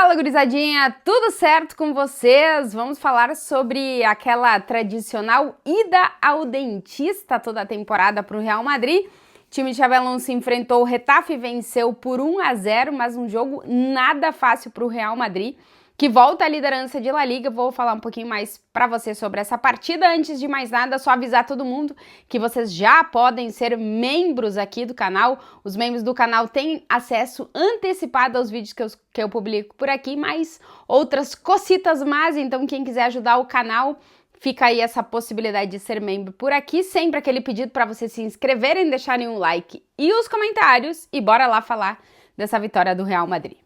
Fala, gurizadinha! Tudo certo com vocês? Vamos falar sobre aquela tradicional ida ao dentista toda a temporada para o Real Madrid. O time de Xabi Alonso enfrentou o Getafe e venceu por 1-0, mas um jogo nada fácil para o Real Madrid, que volta à liderança de La Liga. Vou falar um pouquinho mais para vocês sobre essa partida. Antes de mais nada, só avisar todo mundo que vocês já podem ser membros aqui do canal. Os membros do canal têm acesso antecipado aos vídeos que eu publico por aqui, mais outras cocitas mais. Então, quem quiser ajudar o canal, fica aí essa possibilidade de ser membro por aqui. Sempre aquele pedido para vocês se inscreverem, deixarem um like e os comentários. E bora lá falar dessa vitória do Real Madrid.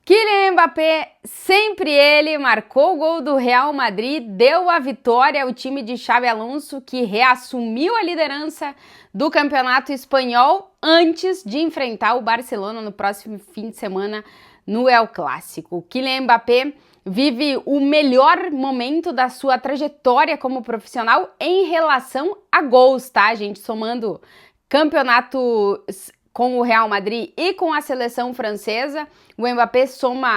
Kylian Mbappé, sempre ele, marcou o gol do Real Madrid, deu a vitória ao time de Xabi Alonso, que reassumiu a liderança do campeonato espanhol antes de enfrentar o Barcelona no próximo fim de semana no El Clásico. Kylian Mbappé vive o melhor momento da sua trajetória como profissional em relação a gols, tá, gente? Somando campeonato com o Real Madrid e com a seleção francesa, o Mbappé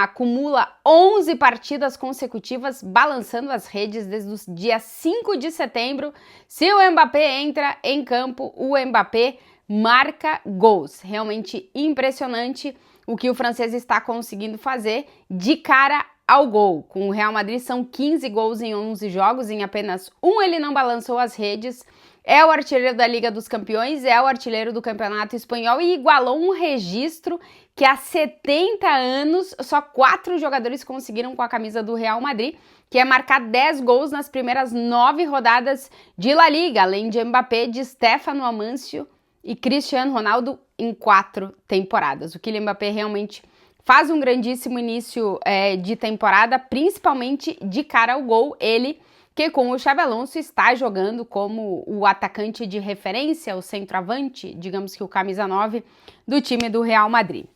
acumula 11 partidas consecutivas balançando as redes desde o dia 5 de setembro. Se o Mbappé entra em campo, o Mbappé marca gols. Realmente impressionante o que o francês está conseguindo fazer de cara ao gol. Com o Real Madrid são 15 gols em 11 jogos, em apenas um ele não balançou as redes. É o artilheiro da Liga dos Campeões, é o artilheiro do Campeonato Espanhol e igualou um registro que há 70 anos só 4 jogadores conseguiram com a camisa do Real Madrid, que é marcar 10 gols nas primeiras 9 rodadas de La Liga, além de Mbappé, Di Stéfano, Amâncio e Cristiano Ronaldo em 4 temporadas. O Kylian Mbappé realmente faz um grandíssimo início de temporada, principalmente de cara ao gol. Ele que com o Xabi Alonso está jogando como o atacante de referência, o centroavante, digamos que o camisa 9 do time do Real Madrid.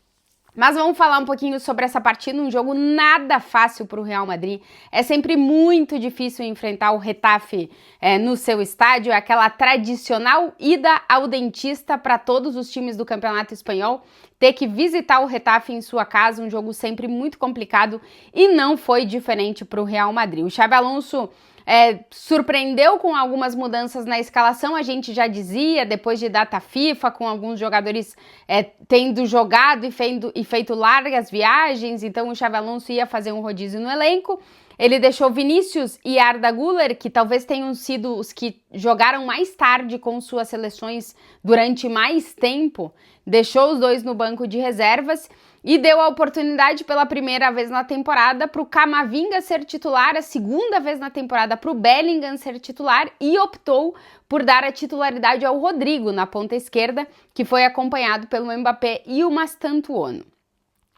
Mas vamos falar um pouquinho sobre essa partida, um jogo nada fácil para o Real Madrid. É sempre muito difícil enfrentar o Getafe no seu estádio, é aquela tradicional ida ao dentista para todos os times do Campeonato Espanhol, ter que visitar o Getafe em sua casa, um jogo sempre muito complicado e não foi diferente para o Real Madrid. O Xabi Alonso surpreendeu com algumas mudanças na escalação, a gente já dizia, depois de data FIFA, com alguns jogadores tendo jogado e feito largas viagens, então o Xabi Alonso ia fazer um rodízio no elenco. Ele deixou Vinícius e Arda Güler, que talvez tenham sido os que jogaram mais tarde com suas seleções durante mais tempo, deixou os dois no banco de reservas e deu a oportunidade pela primeira vez na temporada para o Camavinga ser titular, a segunda vez na temporada para o Bellingham ser titular e optou por dar a titularidade ao Rodrigo na ponta esquerda, que foi acompanhado pelo Mbappé e o Mastantuono.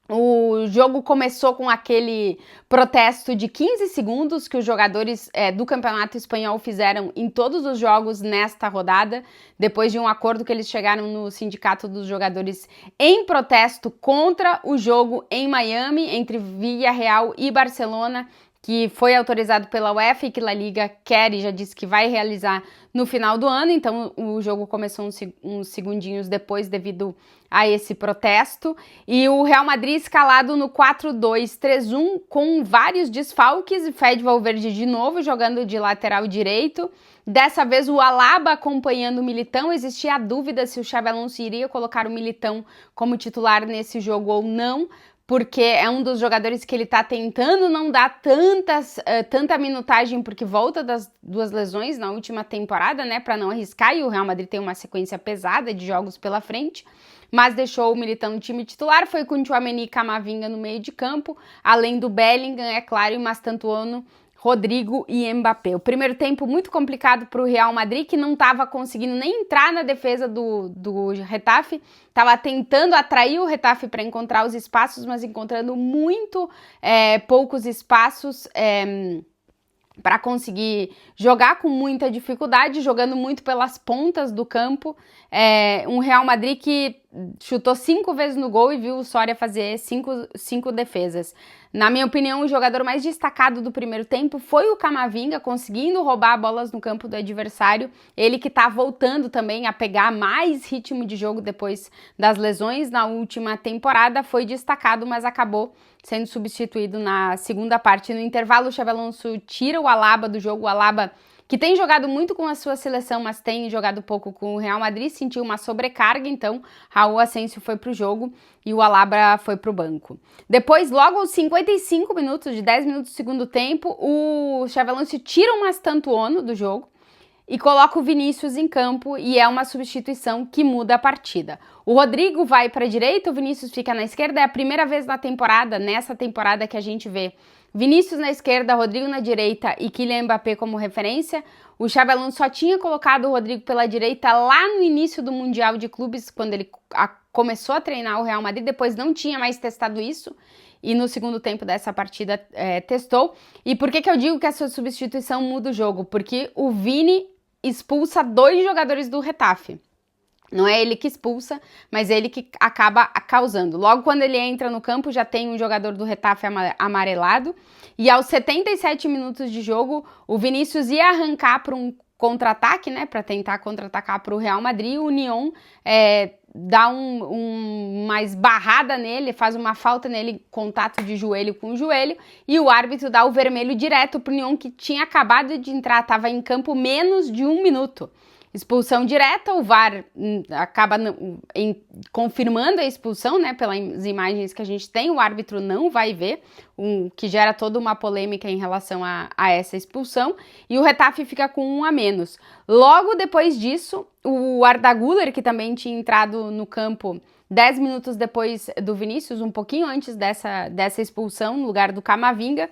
O jogo começou com aquele protesto de 15 segundos que os jogadores do Campeonato Espanhol fizeram em todos os jogos nesta rodada, depois de um acordo que eles chegaram no Sindicato dos Jogadores em protesto contra o jogo em Miami, entre Villarreal e Barcelona, que foi autorizado pela UEFA e que La Liga quer e já disse que vai realizar no final do ano. Então o jogo começou uns segundinhos depois devido a esse protesto. E o Real Madrid escalado no 4-2-3-1 com vários desfalques, Fede Valverde de novo jogando de lateral direito. Dessa vez o Alaba acompanhando o Militão. Existia a dúvida se o Xabi Alonso iria colocar o Militão como titular nesse jogo ou não, porque é um dos jogadores que ele está tentando não dar tanta minutagem, porque volta das 2 lesões na última temporada, né, para não arriscar, e o Real Madrid tem uma sequência pesada de jogos pela frente, mas deixou o Militão no time titular, foi com o Tchouaméni e Camavinga no meio de campo, além do Bellingham, é claro, e Mastantuono, Rodrigo e Mbappé. O primeiro tempo muito complicado para o Real Madrid, que não estava conseguindo nem entrar na defesa do Getafe, estava tentando atrair o Getafe para encontrar os espaços, mas encontrando muito poucos espaços para conseguir jogar com muita dificuldade, jogando muito pelas pontas do campo. Um Real Madrid que chutou 5 vezes no gol e viu o Soria fazer 5 defesas. Na minha opinião, o jogador mais destacado do primeiro tempo foi o Camavinga, conseguindo roubar bolas no campo do adversário. Ele que está voltando também a pegar mais ritmo de jogo depois das lesões na última temporada, foi destacado, mas acabou sendo substituído na segunda parte. No intervalo, o Xabi Alonso tira o Alaba do jogo. O Alaba, que tem jogado muito com a sua seleção, mas tem jogado pouco com o Real Madrid, sentiu uma sobrecarga, então Raul Asensio foi pro jogo e o Alaba foi pro banco. Depois, logo aos 55 minutos, de 10 minutos do segundo tempo, o Xabi Alonso tira o Mastantuono do jogo e coloca o Vinícius em campo, e é uma substituição que muda a partida. O Rodrigo vai para a direita, o Vinícius fica na esquerda. É a primeira vez na temporada, nessa temporada, que a gente vê Vinícius na esquerda, Rodrigo na direita e Kylian Mbappé como referência. O Xabi Alonso só tinha colocado o Rodrigo pela direita lá no início do Mundial de Clubes, quando ele começou a treinar o Real Madrid, depois não tinha mais testado isso. E no segundo tempo dessa partida testou. E por que eu digo que essa substituição muda o jogo? Porque o Vini expulsa 2 jogadores do Getafe. Não é ele que expulsa, mas ele que acaba causando. Logo quando ele entra no campo, já tem um jogador do Getafe amarelado. E aos 77 minutos de jogo, o Vinícius ia arrancar para um contra-ataque, né? Para tentar contra-atacar para o Real Madrid. O Nyon dá uma esbarrada nele, faz uma falta nele, contato de joelho com joelho, e o árbitro dá o vermelho direto pro Nyon, que tinha acabado de entrar, estava em campo menos de 1 minuto. Expulsão direta, o VAR acaba confirmando a expulsão, né, pelas imagens que a gente tem, o árbitro não vai ver, o que gera toda uma polêmica em relação a essa expulsão, e o Getafe fica com 1 a menos. Logo depois disso, o Arda Güler, que também tinha entrado no campo 10 minutos depois do Vinícius, um pouquinho antes dessa expulsão, no lugar do Camavinga,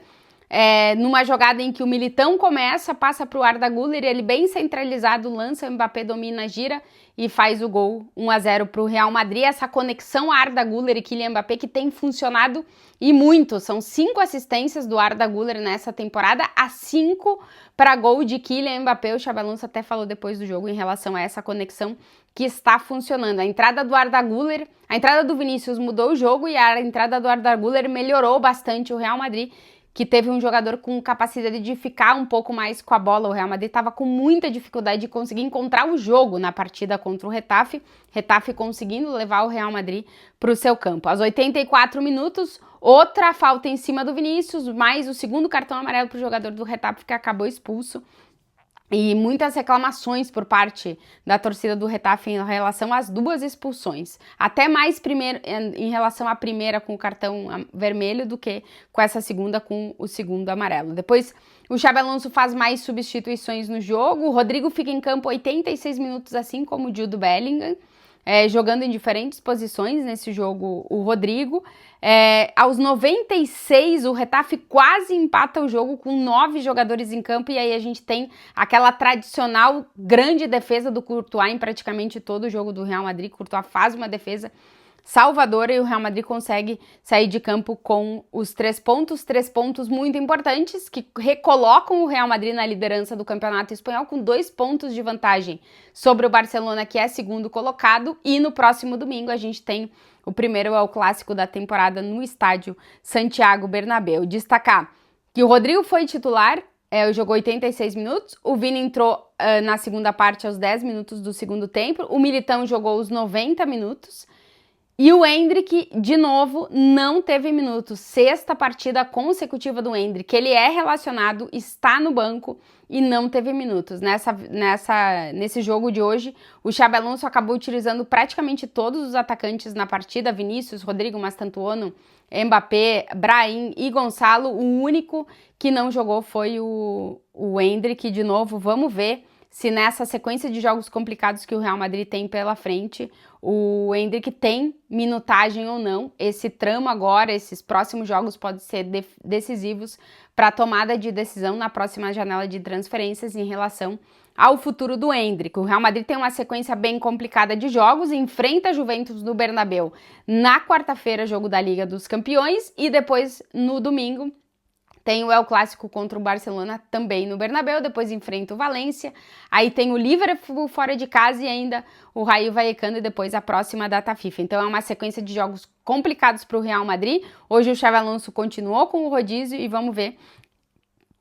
numa jogada em que o Militão começa, passa para o Arda Güler, ele bem centralizado, lança, o Mbappé domina, gira e faz o gol 1 a 0 para o Real Madrid. Essa conexão Arda Güler e Kylian Mbappé que tem funcionado e muito, são 5 assistências do Arda Güler nessa temporada, a 5 para gol de Kylian Mbappé. O Xabi Alonso até falou depois do jogo em relação a essa conexão que está funcionando. A entrada do Arda Güler, a entrada do Vinícius mudou o jogo e a entrada do Arda Güler melhorou bastante o Real Madrid, que teve um jogador com capacidade de ficar um pouco mais com a bola. O Real Madrid estava com muita dificuldade de conseguir encontrar o jogo na partida contra o Getafe. Getafe conseguindo levar o Real Madrid para o seu campo. Aos 84 minutos, outra falta em cima do Vinícius, mais o segundo cartão amarelo para o jogador do Getafe, que acabou expulso. E muitas reclamações por parte da torcida do Getafe em relação às 2 expulsões. Até mais em relação à primeira com o cartão vermelho do que com essa segunda com o segundo amarelo. Depois o Xabi Alonso faz mais substituições no jogo. O Rodrigo fica em campo 86 minutos, assim como o Jude Bellingham, jogando em diferentes posições nesse jogo o Rodrigo. Aos 96, o Getafe quase empata o jogo com 9 jogadores em campo, e aí a gente tem aquela tradicional grande defesa do Courtois em praticamente todo o jogo do Real Madrid. Courtois faz uma defesa salvadora e o Real Madrid consegue sair de campo com os 3 pontos muito importantes, que recolocam o Real Madrid na liderança do Campeonato Espanhol com 2 pontos de vantagem sobre o Barcelona, que é segundo colocado, e no próximo domingo a gente tem o primeiro clássico da temporada no estádio Santiago Bernabéu. Destacar que o Rodrigo foi titular, jogou 86 minutos, o Vini entrou na segunda parte aos 10 minutos do segundo tempo, o Militão jogou os 90 minutos, e o Endrick, de novo, não teve minutos. 6ª partida consecutiva do Endrick. Ele é relacionado, está no banco e não teve minutos. Nesse jogo de hoje, o Xabi Alonso acabou utilizando praticamente todos os atacantes na partida. Vinícius, Rodrigo, Mastantuono, Mbappé, Brahim e Gonçalo. O único que não jogou foi o Endrick. De novo, vamos ver se nessa sequência de jogos complicados que o Real Madrid tem pela frente, o Endrick tem minutagem ou não. Esse tramo agora, esses próximos jogos podem ser decisivos para a tomada de decisão na próxima janela de transferências em relação ao futuro do Endrick. O Real Madrid tem uma sequência bem complicada de jogos, enfrenta a Juventus no Bernabéu na quarta-feira, jogo da Liga dos Campeões, e depois no domingo tem o El Clássico contra o Barcelona também no Bernabéu, depois enfrenta o Valência, aí tem o Liverpool fora de casa e ainda o Rayo Vallecano e depois a próxima data FIFA. Então é uma sequência de jogos complicados para o Real Madrid. Hoje o Xabi Alonso continuou com o rodízio e vamos ver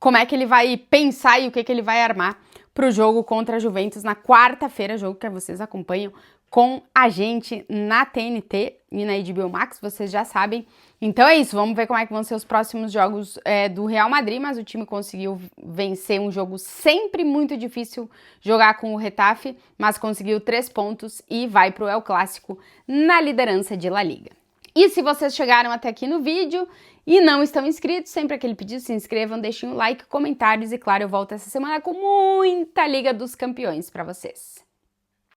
como é que ele vai pensar e o que ele vai armar para o jogo contra a Juventus na quarta-feira, jogo que vocês acompanham com a gente na TNT e na HBO Max, vocês já sabem. Então é isso, vamos ver como é que vão ser os próximos jogos do Real Madrid, mas o time conseguiu vencer um jogo sempre muito difícil jogar com o Getafe, mas conseguiu 3 pontos e vai para o El Clásico na liderança de La Liga. E se vocês chegaram até aqui no vídeo e não estão inscritos, sempre aquele pedido, se inscrevam, deixem um like, comentários e claro, eu volto essa semana com muita Liga dos Campeões para vocês.